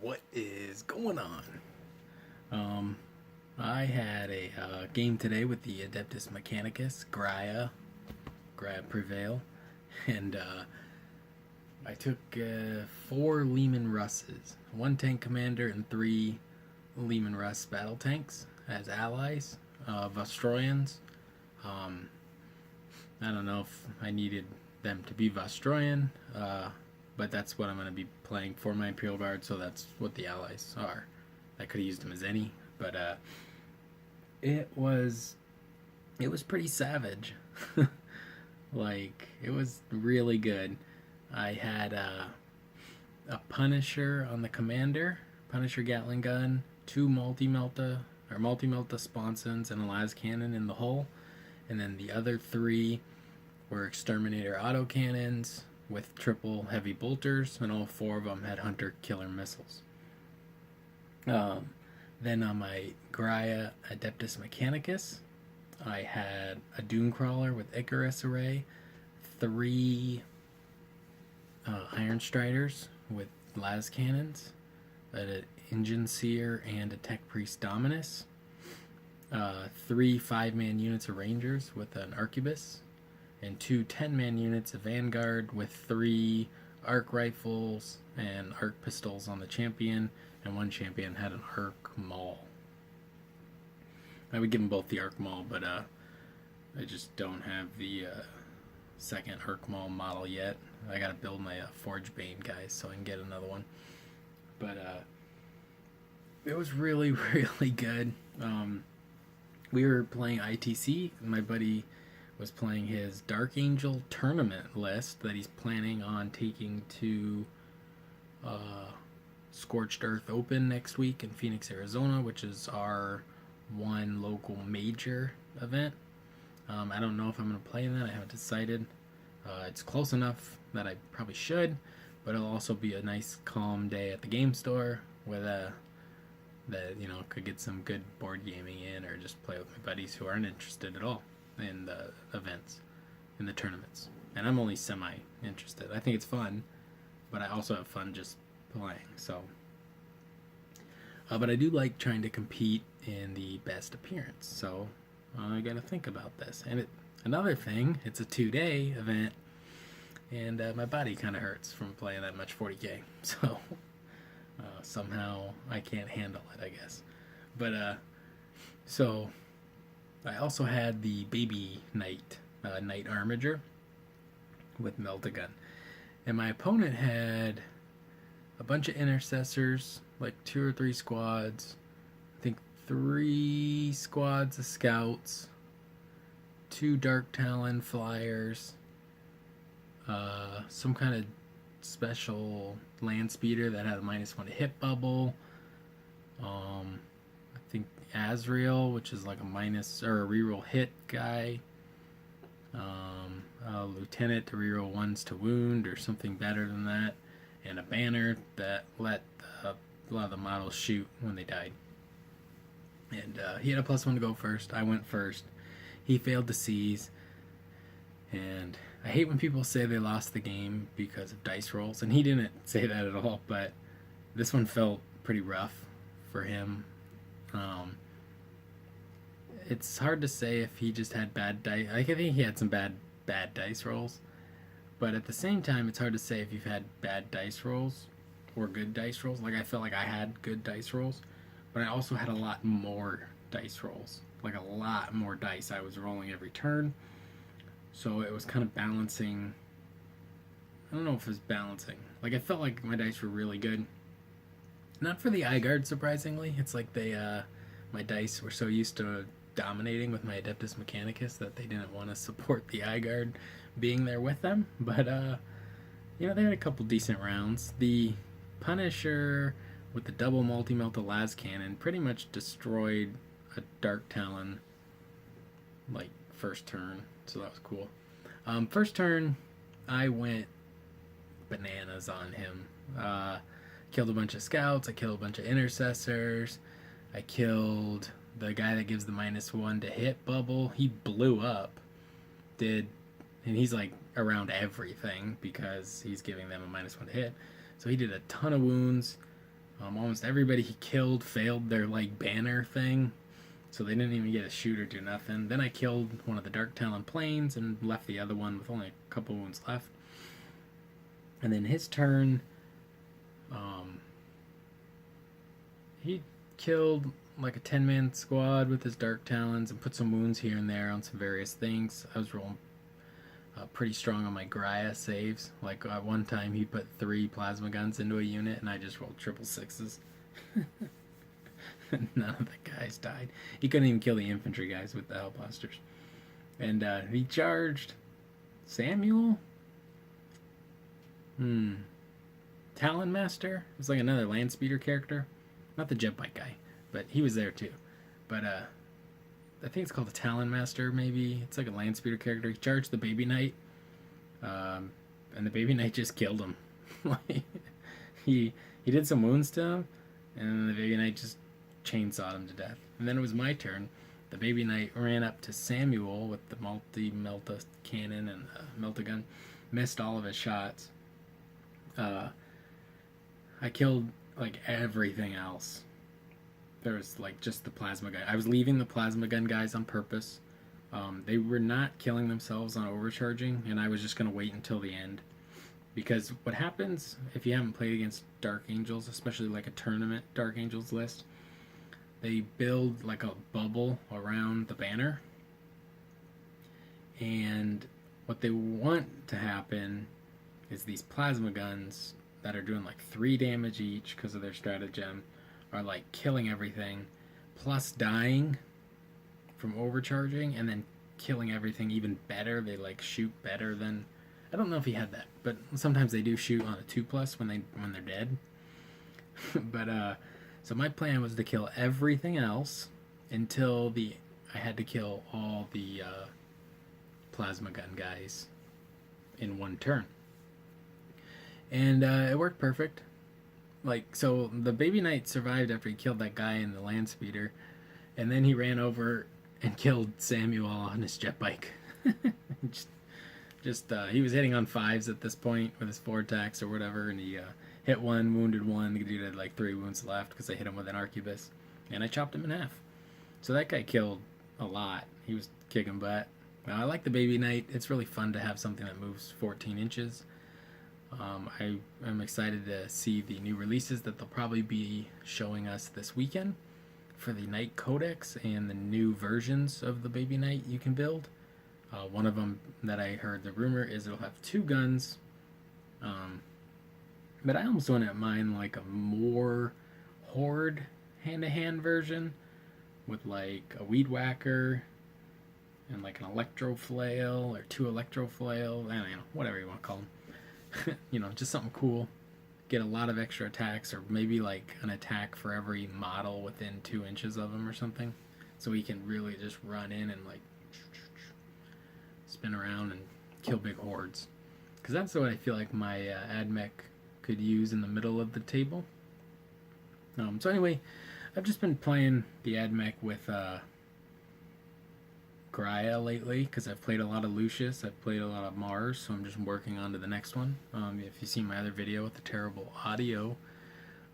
What is going on? I had a game today with the adeptus mechanicus, Graia Prevail, and I took 4 Leman Russes, 1 tank commander, and 3 Leman Russ battle tanks as allies, Vostroyans. I don't know if I needed them to be Vostroyan, but that's what I'm going to be playing for my Imperial Guard, so that's what the allies are. I could have used them as any, but it was pretty savage. Like, it was really good. I had a Punisher on the commander, Punisher Gatling gun, 2 multi-melta sponsons, and a las cannon in the hull, and then the other 3 were exterminator autocannons with triple heavy bolters, and all 4 of them had hunter killer missiles. Then on my Graia Adeptus Mechanicus, I had a Doom Crawler with Icarus array, 3 Iron Striders with las cannons, an Engine Seer and a Tech Priest Dominus, 3 5-man units of Rangers with an Arquebus, and 2 10-man units of Vanguard with 3 arc rifles and arc pistols on the champion, and 1 champion had an arc maul. I would give them both the arc maul, but I just don't have the second arc maul model yet. I gotta build my Forge Bane guys so I can get another one. But it was really, really good. We were playing ITC. My buddy was playing his Dark Angel tournament list that he's planning on taking to Scorched Earth Open next week in Phoenix, Arizona, which is our one local major event. I don't know if I'm going to play in that. I haven't decided. It's close enough that I probably should, but it'll also be a nice calm day at the game store with that, you know, could get some good board gaming in, or just play with my buddies who aren't interested at all in the events, in the tournaments. And I'm only semi-interested. I think it's fun, but I also have fun just playing, so. But I do like trying to compete in the best appearance, so I gotta think about this. And another thing, it's a 2-day event, and my body kind of hurts from playing that much 40k, so somehow I can't handle it, I guess. But so I also had the baby knight armiger with melt-a-gun, and my opponent had a bunch of intercessors, like 2 or 3 squads, I think 3 squads of scouts, 2 Dark Talon flyers, some kind of special land speeder that had a -1 hit bubble, I think Azrael, which is like a reroll hit guy, a lieutenant to reroll 1s to wound or something better than that, and a banner that let a lot of the models shoot when they died. And he had a +1 to go first. I went first. He failed to seize. And I hate when people say they lost the game because of dice rolls. And he didn't say that at all, but this one felt pretty rough for him. It's hard to say if he just had bad dice. I think he had some bad dice rolls. But at the same time, it's hard to say if you've had bad dice rolls or good dice rolls. Like, I felt like I had good dice rolls, but I also had a lot more dice rolls. Like, a lot more dice I was rolling every turn. So it was kind of balancing. I don't know if it was balancing. Like, I felt like my dice were really good. Not for the eye guard, surprisingly. It's like my dice were so used to dominating with my Adeptus Mechanicus that they didn't want to support the eye guard being there with them. But you know, they had a couple decent rounds. The Punisher with the double multi-melta las cannon pretty much destroyed a Dark Talon like first turn, so that was cool. First turn I went bananas on him. Killed a bunch of scouts, I killed a bunch of intercessors, I killed the guy that gives the -1 to hit bubble. He blew up, and he's like around everything because he's giving them a -1 to hit. So he did a ton of wounds. Almost everybody he killed failed their like banner thing, so they didn't even get a shoot or do nothing. Then I killed one of the Dark Talon planes and left the other one with only a couple wounds left. And then his turn, he killed like a 10-man squad with his Dark Talons and put some wounds here and there on some various things. I was rolling pretty strong on my Gaia saves. Like at one time he put 3 plasma guns into a unit and I just rolled 666. None of the guys died. He couldn't even kill the infantry guys with the Hellblasters. And he charged Samuel? Talon Master? It was like another land speeder character. Not the jet bike guy, but he was there too. But I think it's called a Talon Master, maybe. It's like a land speeder character. He charged the Baby Knight, and the Baby Knight just killed him. Like, he did some wounds to him, and the Baby Knight just chainsawed him to death. And then it was my turn. The Baby Knight ran up to Samuel with the multi-melta cannon and the melta gun. Missed all of his shots. I killed like everything else. There was like just the plasma guy. I was leaving the plasma gun guys on purpose. They were not killing themselves on overcharging, and I was just going to wait until the end. Because what happens if you haven't played against Dark Angels, especially like a tournament Dark Angels list, they build like a bubble around the banner. And what they want to happen is these plasma guns that are doing like 3 damage each because of their stratagem are like killing everything, plus dying from overcharging, and then killing everything even better. They like shoot better than, I don't know if he had that, but sometimes they do shoot on a 2+ when they're dead. But so my plan was to kill everything else until I had to kill all the plasma gun guys in one turn. And it worked perfect. Like, so the Baby Knight survived after he killed that guy in the land speeder, and then he ran over and killed Samuel on his jet bike. He was hitting on 5s at this point with his 4 attacks or whatever, and he hit 1, wounded 1. The dude had like 3 wounds left because I hit him with an arquebus, and I chopped him in half. So that guy killed a lot. He was kicking butt. Now, I like the Baby Knight. It's really fun to have something that moves 14 inches. I'm excited to see the new releases that they'll probably be showing us this weekend for the Knight Codex and the new versions of the Baby Knight you can build. One of them that I heard the rumor is it'll have 2 guns, but I almost wouldn't mind like a more horde hand-to-hand version with like a weed whacker and like an electro flail or 2 electro flails. I don't know, whatever you want to call them. You know, just something cool. Get a lot of extra attacks, or maybe like an attack for every model within 2 inches of him or something, so he can really just run in and like spin around and kill big hordes. Because that's what I feel like my Admech could use in the middle of the table. So anyway, I've just been playing the Admech with Gaia lately, because I've played a lot of Lucius, I've played a lot of Mars, so I'm just working on to the next one. If you see my other video with the terrible audio,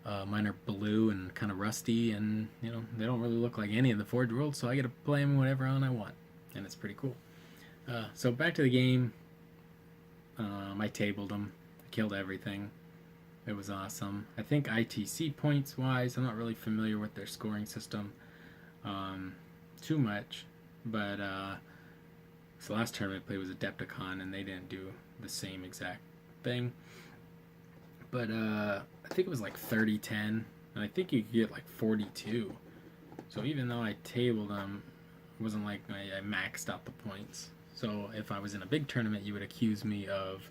mine are blue and kind of rusty, and you know, they don't really look like any of the Forge Worlds, so I get to play them whatever on I want, and it's pretty cool. So back to the game. I tabled them, I killed everything. It was awesome. I think ITC points wise, I'm not really familiar with their scoring system too much. But so last tournament I played was Adepticon, and they didn't do the same exact thing. But I think it was like 30-10, and I think you could get like 42. So even though I tabled them, it wasn't like I maxed out the points. So if I was in a big tournament, you would accuse me of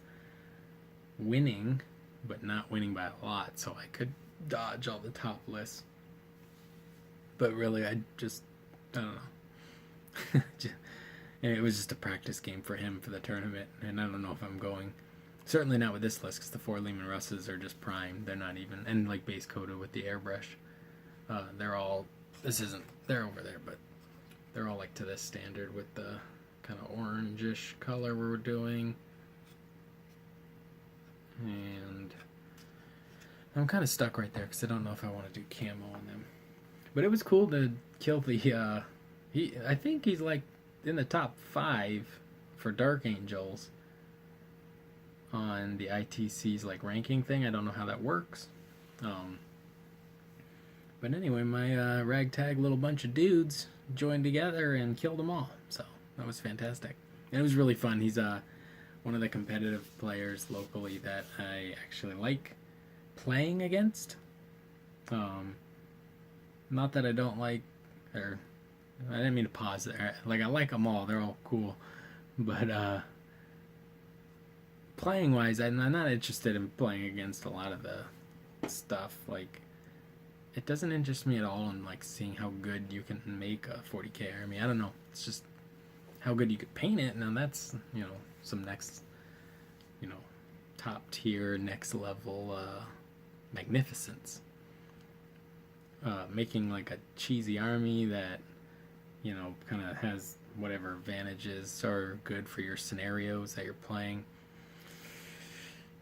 winning, but not winning by a lot. So I could dodge all the top lists. But really, I don't know. And it was just a practice game for him for the tournament, and I don't know if I'm going. Certainly not with this list, because the 4 Lehman Russes are just prime. They're not even, and like base coated with the airbrush. They're all, they're over there, but they're all like to this standard with the kind of orangish color we're doing. And I'm kind of stuck right there because I don't know if I want to do camo on them. But it was cool to kill the. I think he's like in the top 5 for Dark Angels on the ITC's like ranking thing. I don't know how that works. But anyway, my ragtag little bunch of dudes joined together and killed them all. So that was fantastic. And it was really fun. He's one of the competitive players locally that I actually like playing against. Not that I don't like, or I didn't mean to pause there. Like, I like them all. They're all cool. But playing wise, I'm not interested in playing against a lot of the stuff. Like, it doesn't interest me at all in like seeing how good you can make a 40k army. I don't know. It's just how good you could paint it. Now that's, some next, top tier, next level magnificence. Making like a cheesy army that, kind of has whatever advantages are good for your scenarios that you're playing.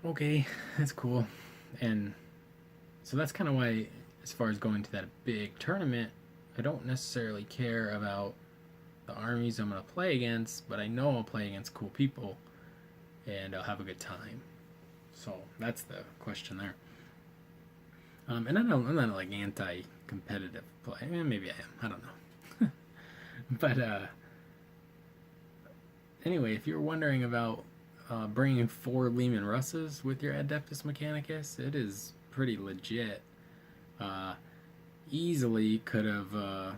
Okay, that's cool. And so that's kind of why, as far as going to that big tournament, I don't necessarily care about the armies I'm going to play against, but I know I'll play against cool people and I'll have a good time. So that's the question there. And I'm not like anti-competitive play. Maybe I am. I don't know. But anyway, if you're wondering about bringing 4 Lehman Russes with your Adeptus Mechanicus, it is pretty legit. Easily could have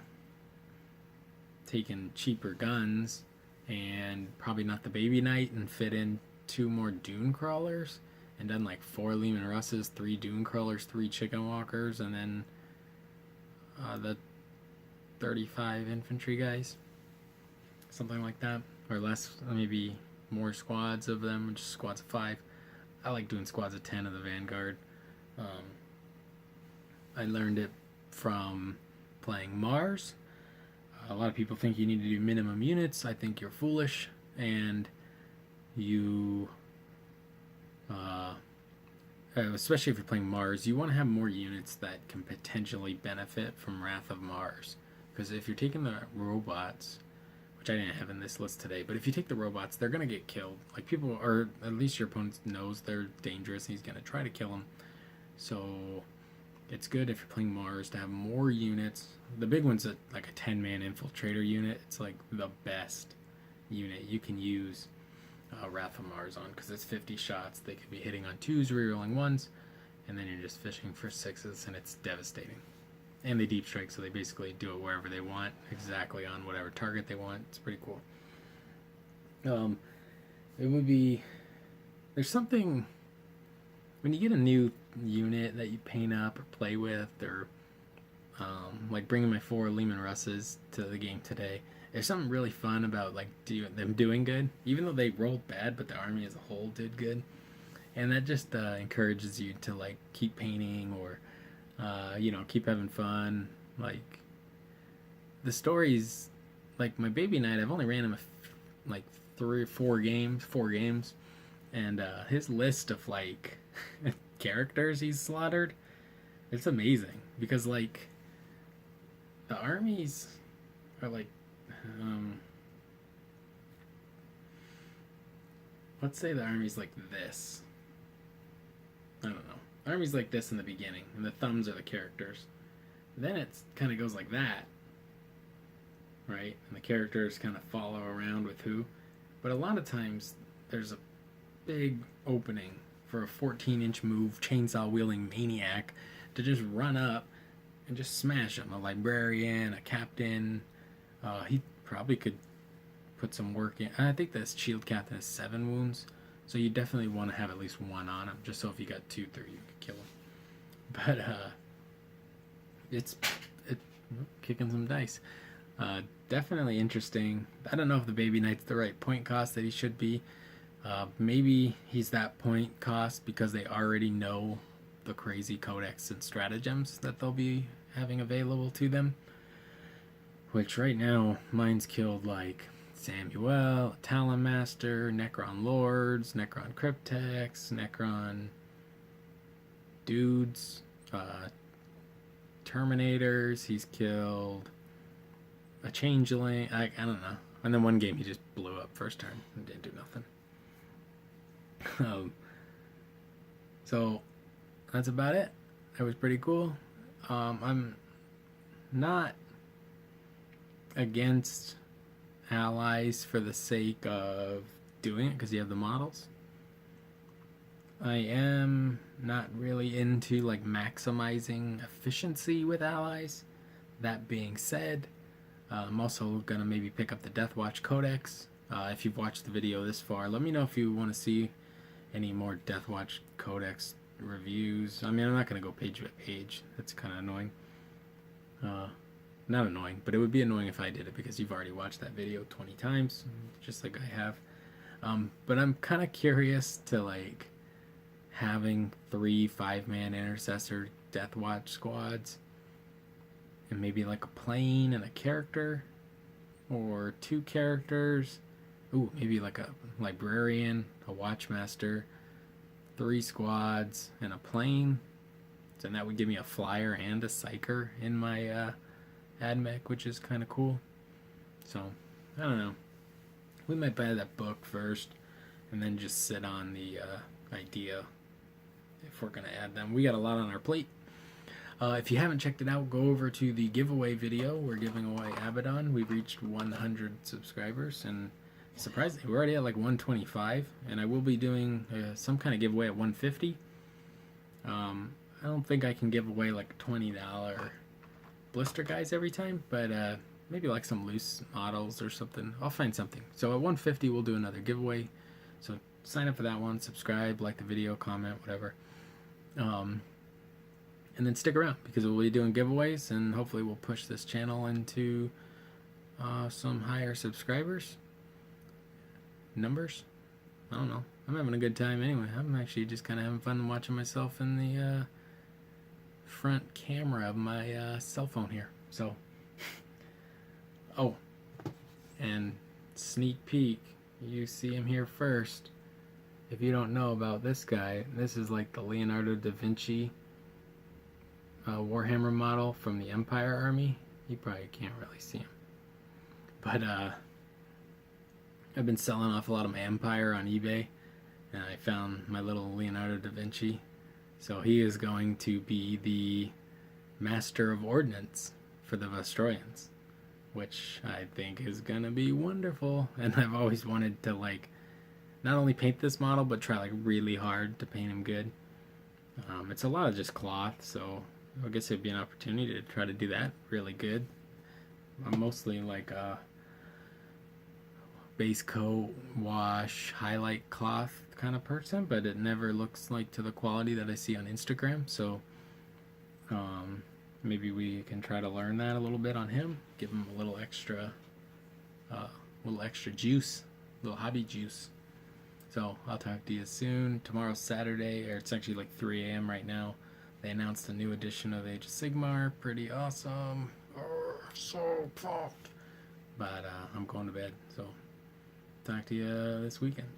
taken cheaper guns and probably not the Baby Knight and fit in 2 more Dune Crawlers and done like 4 Lehman Russes, 3 Dune Crawlers, 3 Chicken Walkers, and then the 35 infantry guys. Something like that. Or less, maybe more squads of them, just squads of 5. I like doing squads of 10 of the Vanguard. I learned it from playing Mars. A lot of people think you need to do minimum units. I think you're foolish, and you, especially if you're playing Mars, you want to have more units that can potentially benefit from Wrath of Mars. Because if you're taking the robots, which I didn't have in this list today, but if you take the robots, they're going to get killed. Like people, or at least your opponent knows they're dangerous and he's going to try to kill them. So it's good if you're playing Mars to have more units. The big one's like a 10-man infiltrator unit. It's like the best unit you can use Wrath of Mars on, because it's 50 shots. They could be hitting on 2s, rerolling 1s, and then you're just fishing for 6s, and it's devastating. And they deep strike, so they basically do it wherever they want, exactly on whatever target they want. It's pretty cool. It would be, there's something when you get a new unit that you paint up or play with, or like bringing my 4 Lehman Russes to the game today. There's something really fun about like them doing good, even though they rolled bad, but the army as a whole did good, and that just encourages you to like keep painting or keep having fun. Like the stories, like my Baby Knight, I've only ran him like 4 games, and his list of like characters he's slaughtered, it's amazing, because like the armies are like let's say the army's like this. I don't know. Army's like this in the beginning, and the thumbs are the characters. Then it kind of goes like that, right? And the characters kind of follow around with who. But a lot of times, there's a big opening for a 14-inch move, chainsaw-wielding maniac to just run up and just smash them. A librarian, a captain. He probably could put some work in. I think this shield captain has 7 wounds. So you definitely want to have at least 1 on him, just so if you got 2, 3, you could kill him. But it's kicking some dice. Definitely interesting. I don't know if the Baby Knight's the right point cost that he should be. Maybe he's that point cost because they already know the crazy codex and stratagems that they'll be having available to them. Which right now, mine's killed like Samuel, Talon Master, Necron Lords, Necron Cryptex, Necron dudes, Terminators. He's killed a changeling. I don't know. And then one game he just blew up first turn and didn't do nothing. So that's about it. That was pretty cool. I'm not against allies for the sake of doing it because you have the models. I am not really into like maximizing efficiency with allies. That being said, I'm also gonna maybe pick up the Deathwatch Codex. If you've watched the video this far, let me know if you want to see any more Deathwatch Codex reviews. I mean, I'm not gonna go page by page. That's kind of annoying. Not annoying, but it would be annoying if I did it because you've already watched that video 20 times, just like I have. But I'm kind of curious to like having 3 5-man intercessor Deathwatch squads, and maybe like a plane and a character, or 2 characters. Ooh, maybe like a librarian, a watchmaster, 3 squads, and a plane. So that would give me a flyer and a psyker in my Admech, which is kind of cool. So, I don't know. We might buy that book first, and then just sit on the idea if we're going to add them. We got a lot on our plate. If you haven't checked it out, go over to the giveaway video. We're giving away Abaddon. We've reached 100 subscribers, and surprisingly, we're already at like 125, and I will be doing some kind of giveaway at 150. I don't think I can give away like $20 blister guys every time, but maybe like some loose models or something. I'll find something. So at 150, we'll do another giveaway. So sign up for that one, subscribe, like the video, comment, whatever. And then stick around because we'll be doing giveaways, and hopefully we'll push this channel into some higher subscribers numbers. I don't know. I'm having a good time anyway. I'm actually just kind of having fun watching myself in the front camera of my cell phone here. So, oh, and sneak peek, you see him here first. If you don't know about this guy, this is like the Leonardo da Vinci Warhammer model from the Empire Army. You probably can't really see him, but I've been selling off a lot of my Empire on eBay, and I found my little Leonardo da Vinci. So he is going to be the Master of Ordnance for the Vostroyans, which I think is gonna be wonderful. And I've always wanted to like not only paint this model, but try like really hard to paint him good. It's a lot of just cloth, so I guess it'd be an opportunity to try to do that really good. I'm mostly like a base coat, wash, highlight cloth kind of person, but it never looks like to the quality that I see on Instagram. So maybe we can try to learn that a little bit on him, give him a little extra juice, little hobby juice. So I'll talk to you soon. Tomorrow's Saturday, or it's actually like 3 a.m. right now. They announced a new edition of Age of Sigmar. Pretty awesome. Oh, so pumped. But I'm going to bed, so talk to you this weekend.